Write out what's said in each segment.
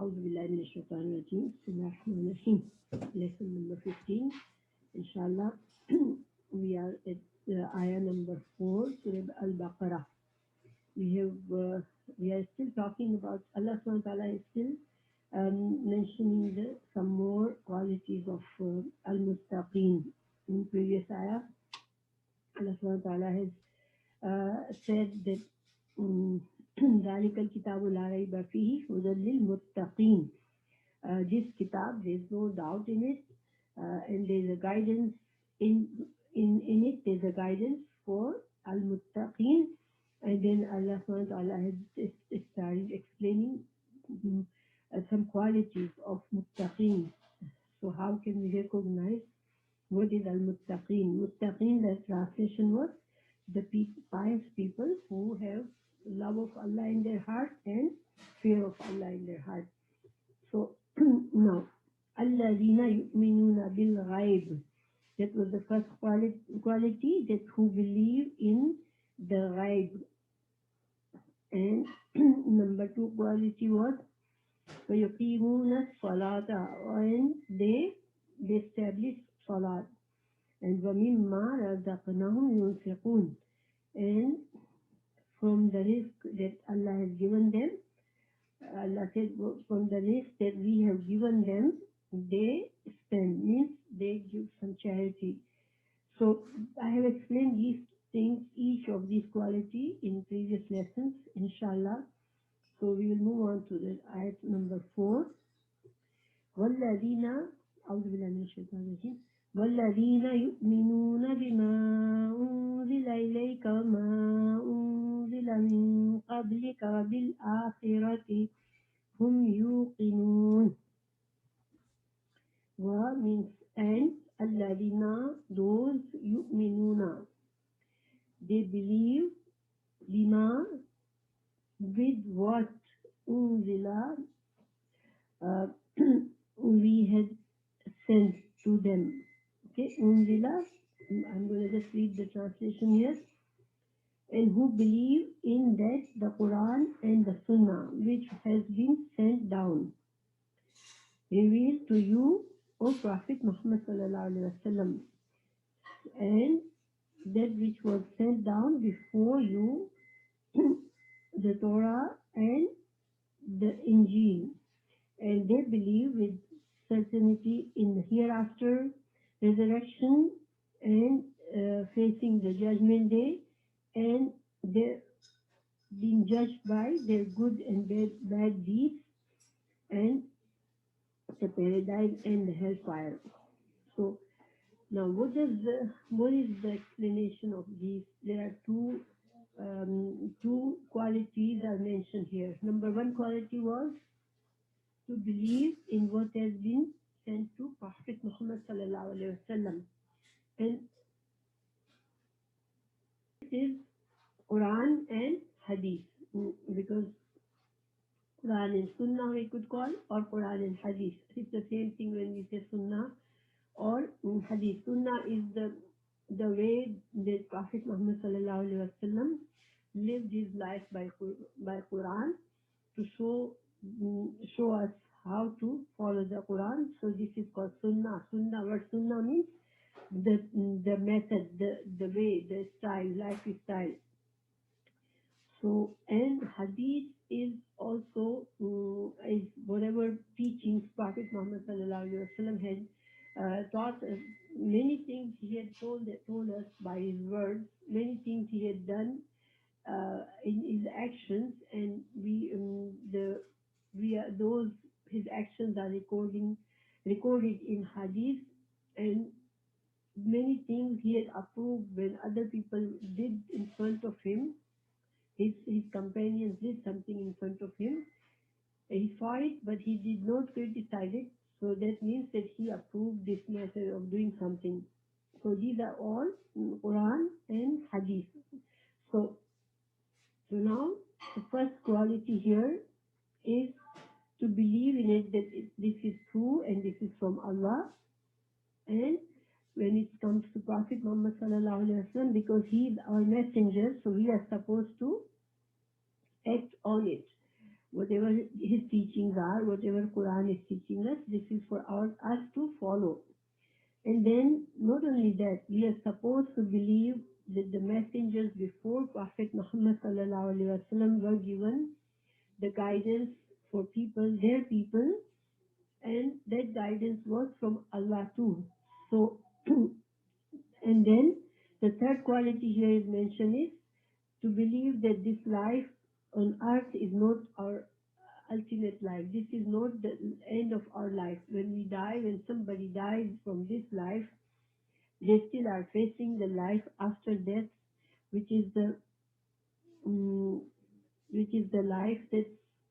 أعوذ بالله من الشيطان الرجيم بسم الله الرحمن الرحيم. Lesson number 15 inshallah. We are at ayah number 4 Surah Al Baqarah. We are still talking about Allah subhanahu wa ta'ala is still mentioning some more qualities of al-mustaqeen. In previous ayah Allah subhanahu wa ta'ala has said that ذَلِكَ الْكِتَابُ لَا رَيْبَ فِيهِ هُدًى لِلْمُتَّقِينَ. This kitab, there is no doubt in it, and there is a guidance in it. There is a guidance for al-muttaqeen, and then Allah subhanahu wa ta'ala has started explaining some qualities of muttaqeen. So how can we recognize what is al-muttaqeen? Muttaqeen, the translation was the pious people who have love of Allah in their heart and fear of Allah in their heart. So now, الَّذِينَ يُؤْمِنُونَ بِالْغَيْبِ. That was the first quality, that who believe in the ghaib. And number 2 quality was وَيُقِيمُونَ الصَّلَاةَ, and they establish salat. And وَمِمَّا رَزَقْنَاهُمْ يُنْفِقُونَ, and from the risk that Allah has given them, Allah said, from the risk that we have given them, they spend, means they give some charity. So I have explained these things, each of these qualities in previous lessons, inshallah. So we will move on to the ayat number 4. وَالَّذِينَ أعوذ بالله من الشيطان الرجيم وَالَّذِينَ يُؤْمِنُونَ بِمَا أُنزِلَ إِلَيْكَ وَمَا أُنزِلَ مِن قَبْلِكَ وَبِالْآخِرَةِ هُمْ يُوقِنُونَ. means and الَّذِينَ, those يُؤْمِنُونَ, they believe بِمَا, with what unzila we had sent to them. Okay, unzila, I'm going to just read the translation here. And who believe in that the Quran and the Sunnah which has been sent down, revealed to you, O Prophet Muhammad sallallahu alaihi wasallam, and that which was sent down before you, the Torah and the Injil, and they believe with certainty in the hereafter, resurrection, and facing the judgment day, and they're being judged by their good and bad deeds, and the paradise and the hellfire. So now what is the explanation of these? There are two qualities are mentioned here. Number 1 quality was to believe in what has been sent to Prophet Muhammad sallallahu alaihi wasallam, and this is Quran and Hadith, because Quran and Sunnah we could call, or Quran and Hadith. It's the same thing when we say Sunnah or Hadith. Sunnah is the way that Prophet Muhammad sallallahu alaihi wasallam lived his life by Quran, to show us how to follow the Quran. So this is called Sunnah. What Sunnah means? The method, the way, the style, lifestyle. So, and Hadith is also is whatever teachings Prophet Muhammad sallallahu alaihi wasallam had taught us. Many things he had told us by his words. Many things he had done in his actions, and those his actions are recorded in Hadith, and many things he had approved when other people did in front of him. His companions did something in front of him. He saw it, but he did not criticize it. So that means that he approved this method of doing something. So these are all Quran and Hadith. So now the first quality here is to believe in it, that this is true and this is from Allah. And when it comes to Prophet Muhammad sallallahu alaihi wasallam, because he is our messenger, so we are supposed to act on it. whatever his teachings are, whatever Quran is teaching us, this is for us to follow. And then not only that, we are supposed to believe that the messengers before Prophet Muhammad sallallahu alaihi wasallam were given the guidance for people, their people, and that guidance was from Allah too. So, and then the third quality here is mentioned is to believe that this life on earth is not our ultimate life. This is not the end of our life. When we die, when somebody dies from this life, they still are facing the life after death, which is the um, which is the life that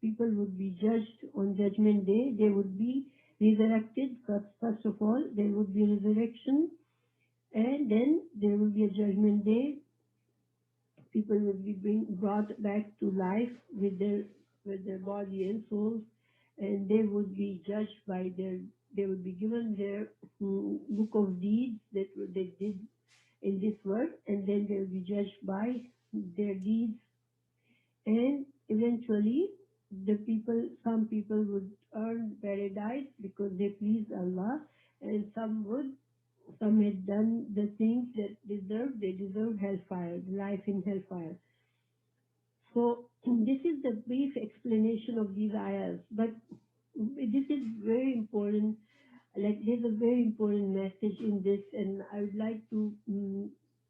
people would be judged on Judgment Day. They would be resurrected. First of all, there would be resurrection, and then there will be a Judgment Day. People will be brought back to life with their body and souls, and they would be judged by their. They would be given their book of deeds that they did in this world, and then they will be judged by their deeds, and eventually some people would earn paradise because they pleased Allah, and some had done the things that they deserved hellfire, life in hellfire. So this is the brief explanation of these ayahs, but this is very important. Like there's a very important message in this, and I would like to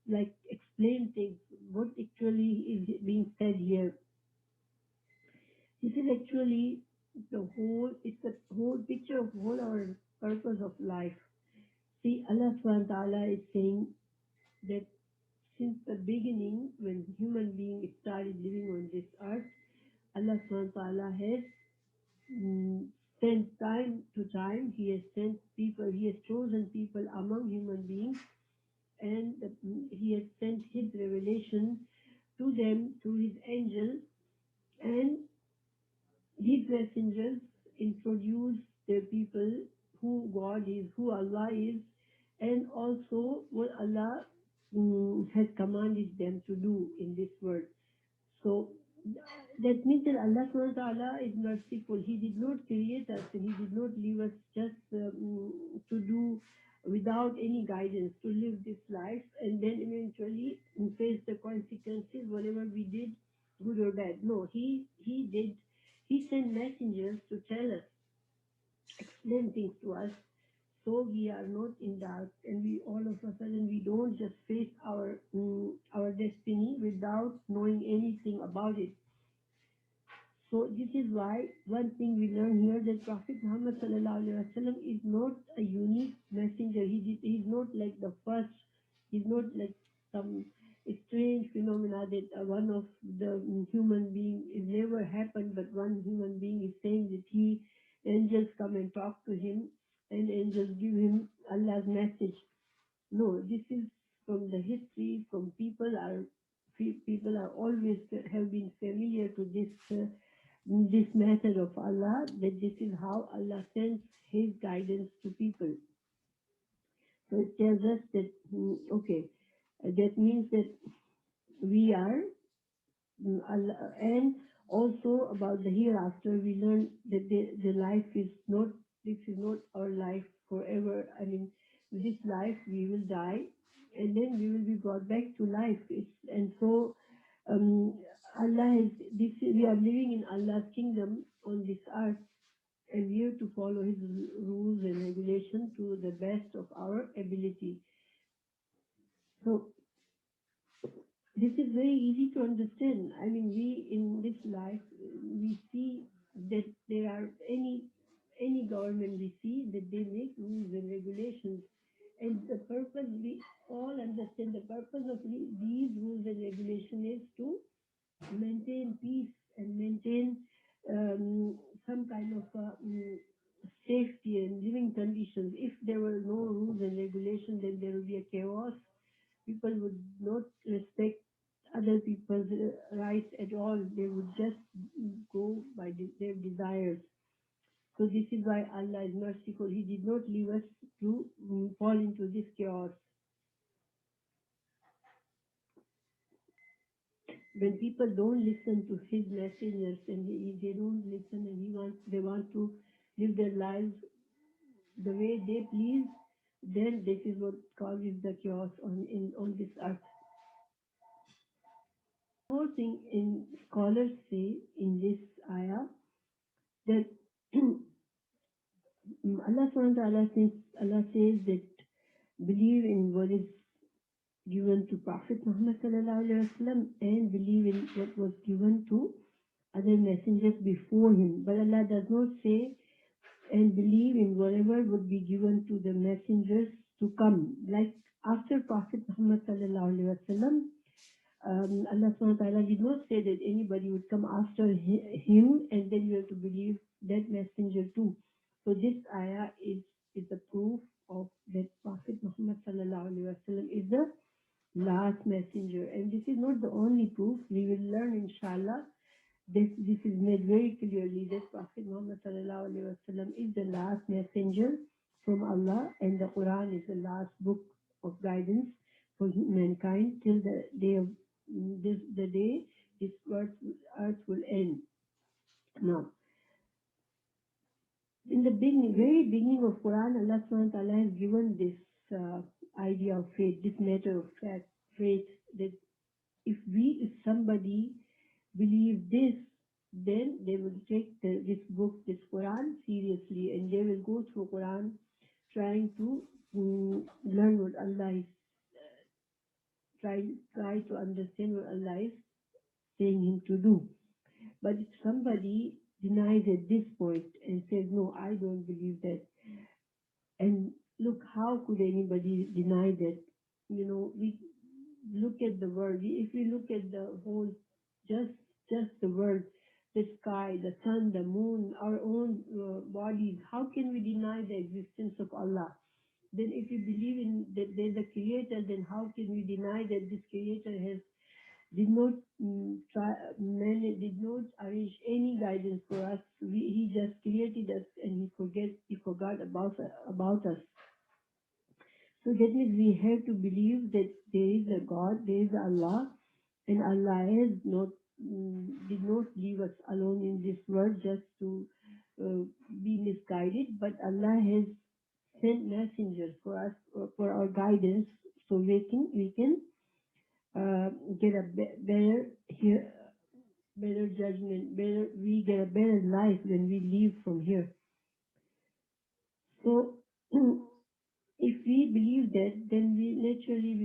like explain things. What actually is being said here? This is actually it's the whole picture of whole our purpose of life. See, Allah subhanahu wa ta'ala is saying that since the beginning, when human beings started living on this earth, Allah subhanahu wa ta'ala has sent time to time, He has sent people, He has chosen people among human beings, and He has sent His revelation to them through His angels, and these messengers introduce the people who God is, who Allah is, and also what Allah has commanded them to do in this world. So that means that Allah subhanahu wa ta'ala is merciful. He did not create us and He did not leave us just to do without any guidance, to live this life and then eventually face the consequences, whatever we did, good or bad. No, He sent messengers to tell us, explain things to us, so we are not in doubt, and we all of a sudden we don't just face our destiny without knowing anything about it. So this is why one thing we learn here that Prophet Muhammad sallallahu alaihi wasallam is not a unique messenger. He's not like the first. He's not like some strange phenomena that one of the human being is never happened, but one human being is saying that angels come and talk to him, and angels give him Allah's message. No, this is from the history. From people are always have been familiar to this method of Allah, that this is how Allah sends His guidance to people. So it tells us that, okay, that means that we are, Allah, and also about the hereafter, we learn that the life is not, this is not our life forever. I mean, this life we will die, and then we will be brought back to life. And so um, Allah is, we are living in Allah's kingdom on this earth, and we have to follow His rules and regulations to the best of our ability. So this is very easy to understand. I mean, we in this life, we see that there are any government we see that they make rules and regulations, and the purpose we all understand. The purpose of these rules and regulations is to maintain peace and maintain some kind of safety and living conditions. If there were no rules and regulations, then there would be a chaos. People would not respect other people's rights at all. They would just go by their desires. So this is why Allah is merciful. He did not leave us to fall into this chaos. when people don't listen to his messengers and they don't listen and they want to live their lives the way they please, then this is what causes the chaos on this earth. More thing in scholars say in this ayah that Allah subhanahu wa ta'ala says, Allah says that believe in what is given to Prophet Muhammad sallallahu alaihi wasallam and believe in what was given to other messengers before him. But Allah does not say and believe in whatever would be given to the messengers to come. Like after Prophet Muhammad sallallahu alaihi wasallam, Allah subhanahu wa ta'ala did not say that anybody would come after him and then you have to believe that messenger too. So this ayah is a proof of that Prophet Muhammad sallallahu alaihi wasallam is the last messenger. And this is not the only proof. We will learn inshallah. This is made very clearly that Prophet Muhammad sallallahu alaihi wasallam is the last messenger from Allah and the Quran is the last book of guidance for mankind till the day of the day this earth will end. Now, in the very beginning of Quran, Allah subhanahu wa ta'ala has given this idea of faith, this matter of faith, that if somebody believe this, then they will take this book, this Quran seriously, and they will go through Quran trying to learn what Allah is, try to understand what Allah is saying him to do. But if somebody denies at this point and says, no, I don't believe that, and look, how could anybody deny that? We look at the world. If we look at the whole, just the world, the sky, the sun, the moon, our own bodies, how can we deny the existence of Allah? Then if we believe in that there's a creator, then how can we deny that this creator did not did not arrange any guidance for us? He just created us and he forgot about us. So that means we have to believe that there is a God, there is Allah, and Allah has not did not leave us alone in this world just to be misguided, but Allah has sent messengers for us for our guidance, so we can get a better judgment, we get a better life when we leave from here. So if we believe that, then we're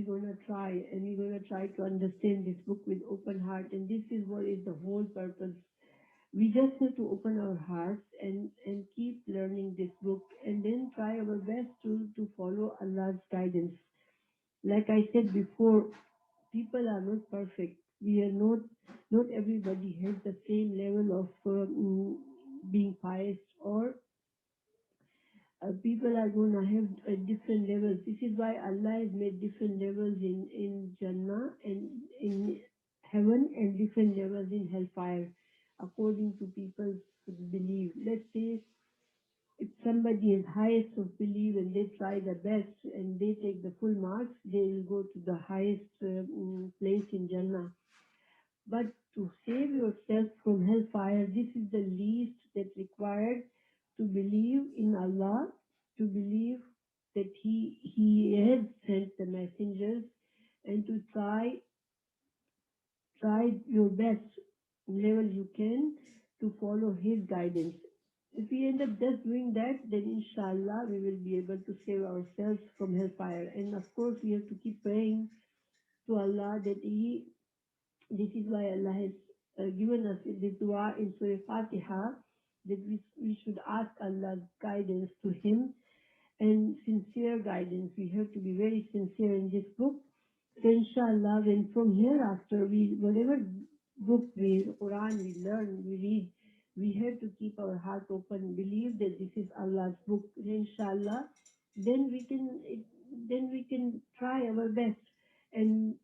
gonna try, and we're gonna try to understand this book with open heart, and this is what is the whole purpose. We just have to open our hearts and keep learning this book, and then try our best to follow Allah's guidance. Like I said before, people are not perfect. We are not everybody has the same level of being pious, or people are going to have different levels. This is why Allah has made different levels in Jannah and in heaven, and different levels in hellfire according to people's belief. Let's say if somebody is highest of belief and they try the best and they take the full marks, they will go to the highest place in Jannah. But to save yourself from hellfire, this is the least that's required: to believe in Allah, to believe that He has sent the messengers, and to try your best level you can to follow His guidance. If we end up just doing that, then inshallah we will be able to save ourselves from hellfire. And of course, we have to keep praying to Allah that this is why Allah has given us the dua in Surah Fatiha, that we should ask Allah's guidance to Him, and sincere guidance. We have to be very sincere in this book. So inshallah, when from hereafter, whatever book Quran we learn, we read, we have to keep our heart open, believe that this is Allah's book. Inshallah, then we can try our best, and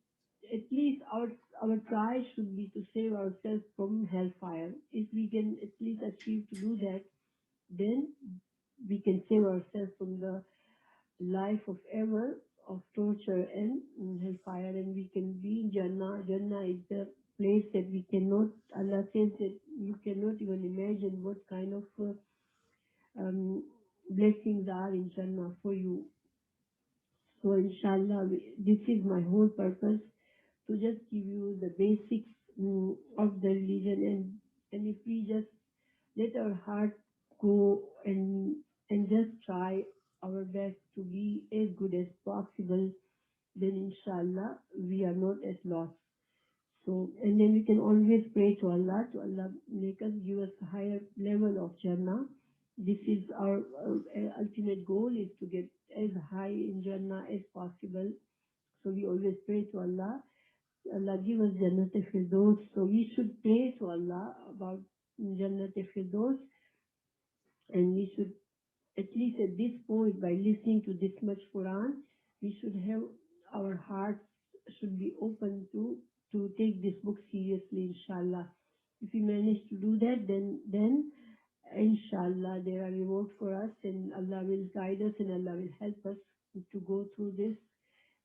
at least our try should be to save ourselves from hellfire. If we can at least achieve to do that, then we can save ourselves from the life of ever of torture and hellfire, and we can be in Jannah. Jannah is the place that we cannot, Allah says that you cannot even imagine what kind of um, blessings are in Jannah for you. So inshallah, this is my whole purpose to just give you the basics of the religion, and if we just let our heart go and just try our best to be as good as possible, then inshallah we are not at loss. So, and then we can always pray to Allah make us, give us a higher level of Jannah. This is our ultimate goal, is to get as high in Jannah as possible. So we always pray to Allah, Allah give us Jannat al-Firdaus. So we should pray to Allah about Jannat al-Firdaus, and we should, at least at this point, by listening to this much Quran, we should have, our hearts should be open to take this book seriously, inshallah. If we manage to do that, then inshallah there are rewards for us, and Allah will guide us, and Allah will help us to go through this,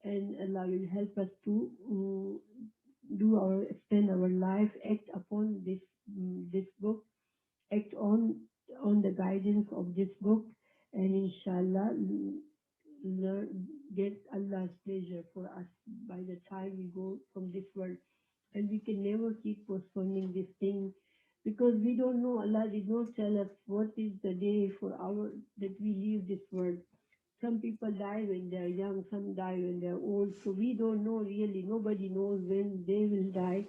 and Allah will help us to spend our life, act upon this book, act on the guidance of this book, and inshallah get Allah's pleasure for us by the time we go from this world. And we can never keep postponing this thing, because we don't know. Allah did not tell us what is the day for our that we leave this world. Some people die when they're young, some die when they're old. So we don't know really. Nobody knows when they will die.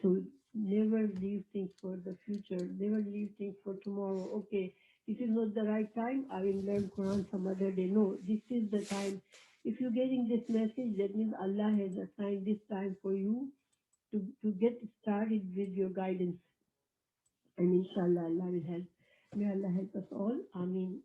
So never leave things for the future. Never leave things for tomorrow. Okay, this is not the right time. I will learn Quran some other day. No, this is the time. If you're getting this message, that means Allah has assigned this time for you to get started with your guidance. And inshallah, Allah will help. May Allah help us all. Ameen.